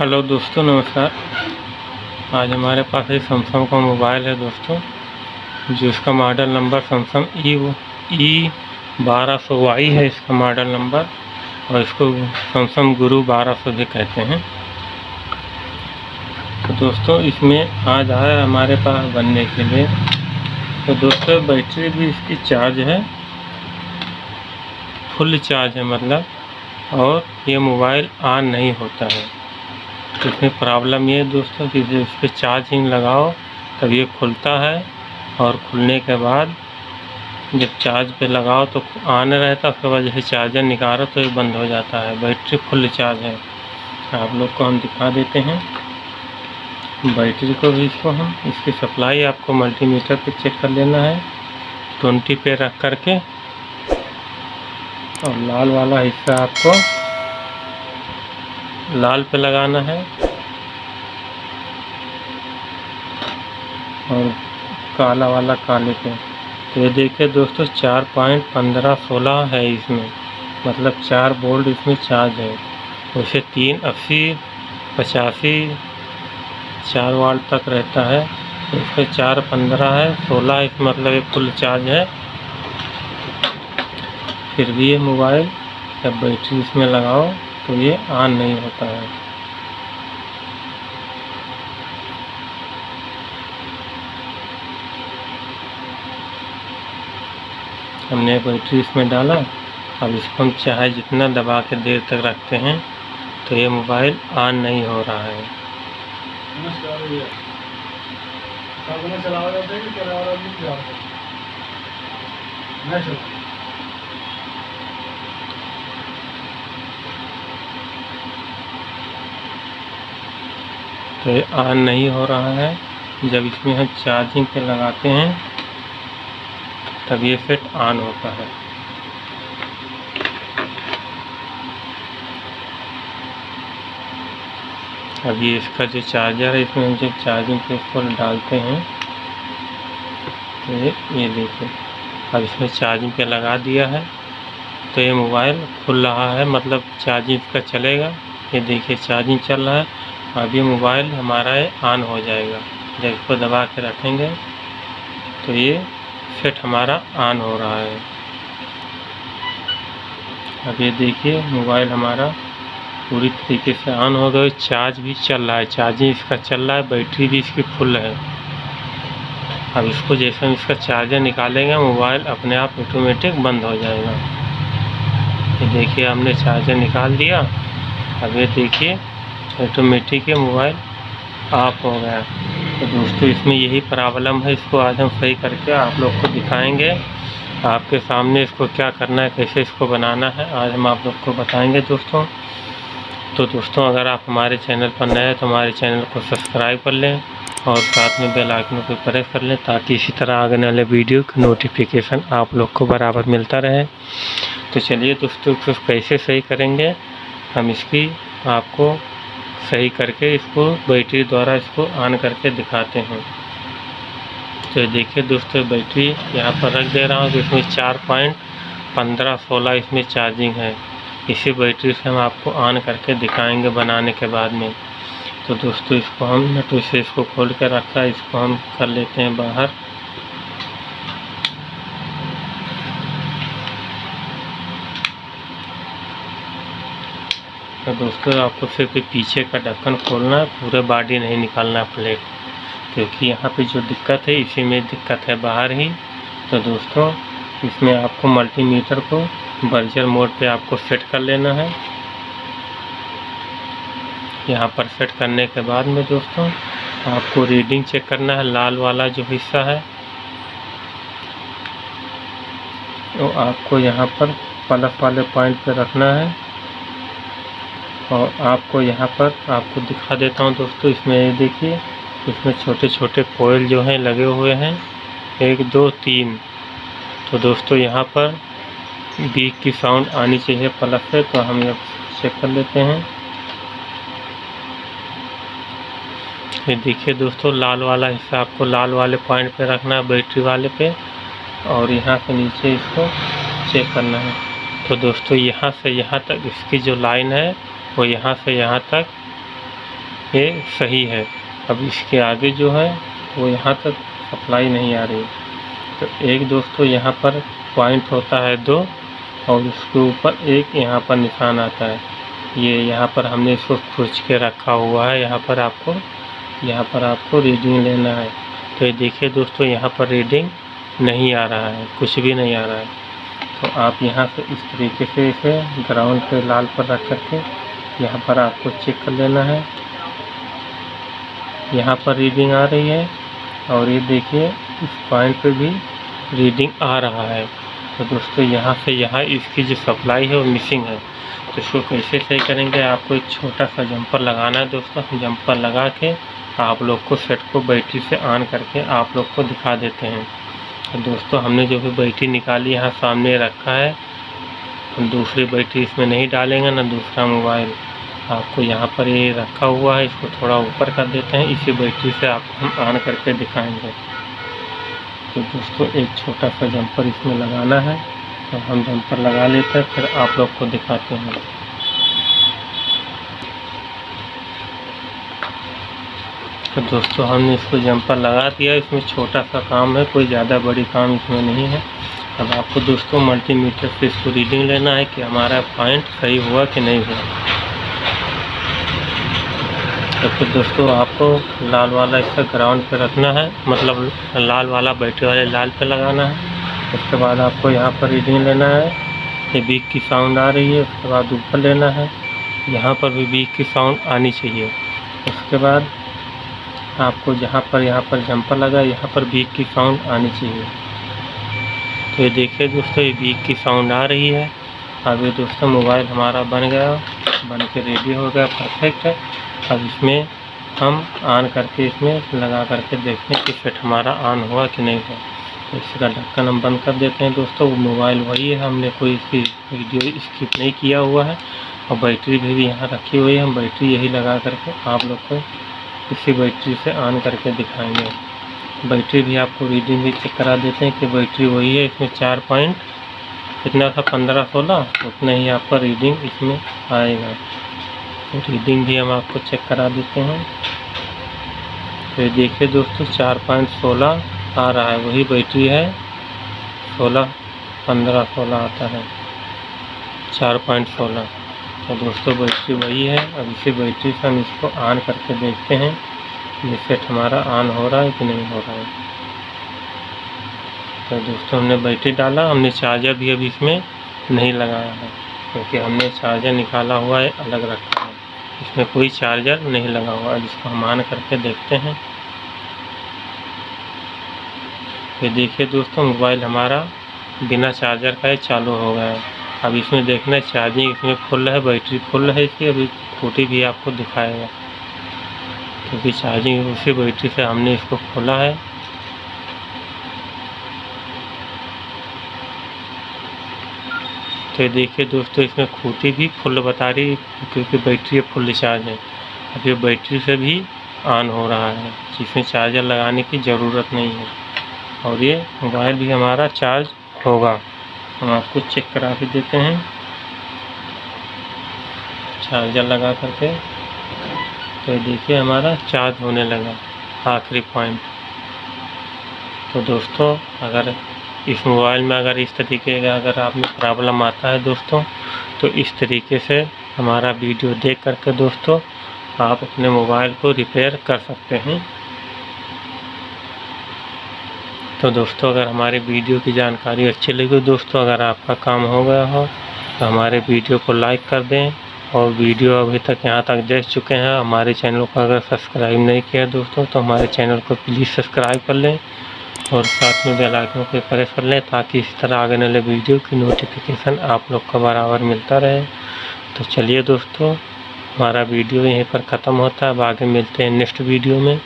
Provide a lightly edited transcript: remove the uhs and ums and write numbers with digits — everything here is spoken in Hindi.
हेलो दोस्तों, नमस्कार। आज हमारे पास एक सैमसंग का मोबाइल है दोस्तों, जो इसका मॉडल नंबर सैमसंग E1200Y है इसका मॉडल नंबर, और इसको सैमसंग गुरु 1200 भी कहते हैं। तो दोस्तों इसमें आज आया है हमारे पास बनने के लिए। तो दोस्तों बैटरी भी इसकी चार्ज है, फुल चार्ज है मतलब, और ये मोबाइल ऑन नहीं होता है। तो इसमें प्रॉब्लम ये है दोस्तों कि जब इस पर चार्जिंग लगाओ तब ये खुलता है, और खुलने के बाद जब चार्ज पे लगाओ तो ऑन रहता है, उसके बाद जैसे चार्जर निकालो तो ये बंद हो जाता है। बैटरी फुल चार्ज है। आप लोग को हम दिखा देते हैं बैटरी को भी। इसकी सप्लाई आपको मल्टीमीटर पे चेक कर लेना है 20 पे रख करके, और लाल वाला हिस्सा आपको लाल पे लगाना है, और काला वाला काले पे। तो ये देखिए दोस्तों 4.1516 है इसमें, मतलब 4 वोल्ट इसमें चार्ज है। वैसे 380 85 4 वाट तक रहता है, तो इसमें 4.15 है, 16 इस मतलब एक फुल चार्ज है। फिर भी ये मोबाइल जब बैटरी इसमें लगाओ तो ये ऑन नहीं होता है। हमने बैटरी इसमें डाला, अब इसको हम चाहे जितना दबा के देर तक रखते हैं तो ये मोबाइल ऑन नहीं हो रहा है। तो ये ऑन नहीं हो रहा है। जब इसमें हम चार्जिंग पे लगाते हैं तब ये फिर ऑन होता है। अब ये इसका जो चार्जर है, इसमें हम जब चार्जिंग पे इसको डालते हैं तो ये देखिए अब इसमें चार्जिंग पे लगा दिया है तो ये मोबाइल खुल रहा है, मतलब चार्जिंग इसका चलेगा। ये देखिए चार्जिंग चल रहा है। अब ये मोबाइल हमारा ऑन हो जाएगा। जब इसको दबा के रखेंगे तो ये सेट हमारा ऑन हो रहा है। अब ये देखिए मोबाइल हमारा पूरी तरीके से ऑन हो गया, चार्ज भी चल रहा है, चार्जिंग इसका चल रहा है, बैटरी भी इसकी फुल है। अब इसको जैसे हम इसका चार्जर निकालेंगे मोबाइल अपने आप ऑटोमेटिक बंद हो जाएगा। ये देखिए हमने चार्जर निकाल दिया। अब ये देखिए ऑटोमेटिक ये मोबाइल ऑफ हो गया। तो दोस्तों इसमें यही प्रॉब्लम है, इसको आज हम सही करके आप लोग को दिखाएंगे। आपके सामने इसको क्या करना है, कैसे इसको बनाना है, आज हम आप लोग को बताएंगे दोस्तों। तो दोस्तों अगर आप हमारे चैनल पर नए हैं तो हमारे चैनल को सब्सक्राइब कर लें और साथ में बेल आइकन को प्रेस कर लें, ताकि इसी तरह आगे वाले वीडियो की नोटिफिकेशन आप लोग को बराबर मिलता रहे। तो चलिए दोस्तों इसको कैसे सही करेंगे, हम इसकी आपको सही करके इसको बैटरी द्वारा इसको ऑन करके दिखाते हैं। तो देखिए दोस्तों बैटरी यहाँ पर रख दे रहा हूँ, तो इसमें 4.1516 इसमें चार्जिंग है। इसी बैटरी से हम आपको ऑन करके दिखाएंगे बनाने के बाद में। तो दोस्तों इसको हम नटू से इसको खोल कर रखा है, इसको हम कर लेते हैं बाहर। तो दोस्तों आपको सिर्फ पीछे का ढक्कन खोलना है, पूरे बॉडी नहीं निकालना प्लेट, क्योंकि यहाँ पे जो दिक्कत है इसी में दिक्कत है बाहर ही। तो दोस्तों इसमें आपको मल्टीमीटर को बर्जर मोड पे आपको सेट कर लेना है। यहाँ पर सेट करने के बाद में दोस्तों आपको रीडिंग चेक करना है। लाल वाला जो हिस्सा है तो आपको यहाँ पर प्लस वाले पॉइंट पे रखना है, और आपको यहाँ पर आपको दिखा देता हूँ दोस्तों। इसमें ये देखिए इसमें छोटे छोटे कोयल जो हैं लगे हुए हैं, 1 2 3। तो दोस्तों यहाँ पर बीप की साउंड आनी चाहिए प्लस से, तो हम ये चेक कर लेते हैं। ये देखिए दोस्तों लाल वाला हिस्सा आपको लाल वाले पॉइंट पे रखना है, बैटरी वाले पे, और यहाँ से नीचे इसको चेक करना है। तो दोस्तों यहाँ से यहाँ तक इसकी जो लाइन है वो यहाँ से यहाँ तक ये सही है। अब इसके आगे जो है वो यहाँ तक सप्लाई नहीं आ रही। तो एक दोस्तों यहाँ पर पॉइंट होता है 2 और उसके ऊपर एक यहाँ पर निशान आता है। ये यहाँ पर हमने इसको खींच के रखा हुआ है। यहाँ पर आपको रीडिंग लेना है। तो ये देखिए दोस्तों, यहाँ पर रीडिंग नहीं आ रहा है, कुछ भी नहीं आ रहा है। तो आप यहाँ से इस तरीके से इसे ग्राउंड पे लाल पर रख करके यहाँ पर आपको चेक कर लेना है। यहाँ पर रीडिंग आ रही है और ये देखिए इस पॉइंट पे भी रीडिंग आ रहा है। तो दोस्तों यहाँ से यहाँ इसकी जो सप्लाई है वो मिसिंग है। तो इसको कैसे सही करेंगे, आपको एक छोटा सा जंपर लगाना है दोस्तों। जंपर लगा के आप लोग को सेट को बैटरी से ऑन करके आप लोग को दिखा देते हैं। तो दोस्तों हमने जो भी बैटरी निकाली यहाँ सामने रखा है, हम दूसरी बैटरी इसमें नहीं डालेंगे ना दूसरा मोबाइल। आपको यहाँ पर ये रखा हुआ है, इसको थोड़ा ऊपर कर देते हैं। इसी बैटरी से आपको हम ऑन करके दिखाएंगे। तो दोस्तों एक छोटा सा जंपर इसमें लगाना है। तो हम जंपर लगा लेते हैं, फिर आप लोग को दिखाते हैं। तो दोस्तों हमने इसको जंपर लगा दिया। इसमें छोटा सा काम है, कोई ज़्यादा बड़ी काम इसमें नहीं है। अब आपको दोस्तों मल्टीमीटर से इसको रीडिंग लेना है कि हमारा पॉइंट सही हुआ कि नहीं हुआ। तो फिर दोस्तों आपको लाल वाला इसका ग्राउंड पे रखना है, मतलब लाल वाला बैटरी वाले लाल पे लगाना है। उसके बाद आपको यहाँ पर रीडिंग लेना है। ये बीप की साउंड आ रही है, उसके बाद ऊपर लेना है। यहाँ पर भी बीप की साउंड आनी चाहिए। उसके बाद आपको यहाँ पर जंपर लगा, यहाँ पर बीप की साउंड आनी चाहिए। तो ये देखिए दोस्तों, ये बीप की साउंड आ रही है। अब ये दोस्तों मोबाइल हमारा बन गया, बन के रेडी हो गया, परफेक्ट है। अब इसमें हम ऑन करके इसमें लगा करके देखते हैं कि सेट हमारा ऑन हुआ कि नहीं हुआ। तो इसका ढक्कन हम बंद कर देते हैं दोस्तों। वो मोबाइल वही है, हमने कोई इसकी वीडियो स्किप नहीं किया हुआ है और बैटरी भी यहाँ रखी हुई है। हम बैटरी यही लगा करके आप लोग को इसी बैटरी से ऑन करके दिखाएंगे। बैटरी भी आपको रीडिंग भी चेक करा देते हैं कि बैटरी वही है। इसमें 4 पॉइंट कितना था 15-16, उतना ही आपका रीडिंग इसमें आएगा। तो रीडिंग भी हम आपको चेक करा देते हैं। तो देखिए दोस्तों 4.16 आ रहा है, वही बैटरी है। 15-16 आता है 4.16। तो दोस्तों बैटरी वही है। अब इसी बैटरी से हम इसको ऑन करके देखते हैं ये सेट हमारा ऑन हो रहा है कि नहीं हो रहा है। तो दोस्तों हमने बैटरी डाला, हमने चार्जर भी अभी इसमें नहीं लगाया है क्योंकि हमने चार्जर निकाला हुआ है, अलग रखा है। इसमें कोई चार्जर नहीं लगा हुआ है। इसको हम ऑन करके देखते हैं। ये देखिए दोस्तों मोबाइल हमारा बिना चार्जर का ही चालू हो गया है। अब इसमें देखना है चार्जिंग इसमें फुल है, बैटरी फुल है इसकी। अभी टूटी भी आपको दिखाएगा क्योंकि चार्जिंग उसी बैटरी से हमने इसको खोला है। तो देखिए दोस्तों इसमें खूंटी भी फुल बता रही क्योंकि बैटरी फुल चार्ज है। अब ये बैटरी से भी ऑन हो रहा है, जिसमें चार्जर लगाने की ज़रूरत नहीं है और ये मोबाइल भी हमारा चार्ज होगा। हम आपको चेक करा के देते हैं चार्जर लगा करके। तो देखिए हमारा चार्ज होने लगा आखिरी पॉइंट। तो दोस्तों अगर इस मोबाइल में अगर इस तरीके का अगर आप में प्रॉब्लम आता है दोस्तों, तो इस तरीके से हमारा वीडियो देख करके दोस्तों आप अपने मोबाइल को रिपेयर कर सकते हैं। तो दोस्तों अगर हमारे वीडियो की जानकारी अच्छी लगी दोस्तों, अगर आपका काम हो गया हो तो हमारे वीडियो को लाइक कर दें। और वीडियो अभी तक यहाँ तक देख चुके हैं, हमारे चैनल को अगर सब्सक्राइब नहीं किया दोस्तों तो हमारे चैनल को प्लीज़ सब्सक्राइब कर लें और साथ में बेल आइकन को प्रेस कर लें ताकि इस तरह आगे वाले वीडियो की नोटिफिकेशन आप लोग को बराबर मिलता रहे। तो चलिए दोस्तों हमारा वीडियो यहीं पर ख़त्म होता है। अब आगे मिलते हैं नेक्स्ट वीडियो में।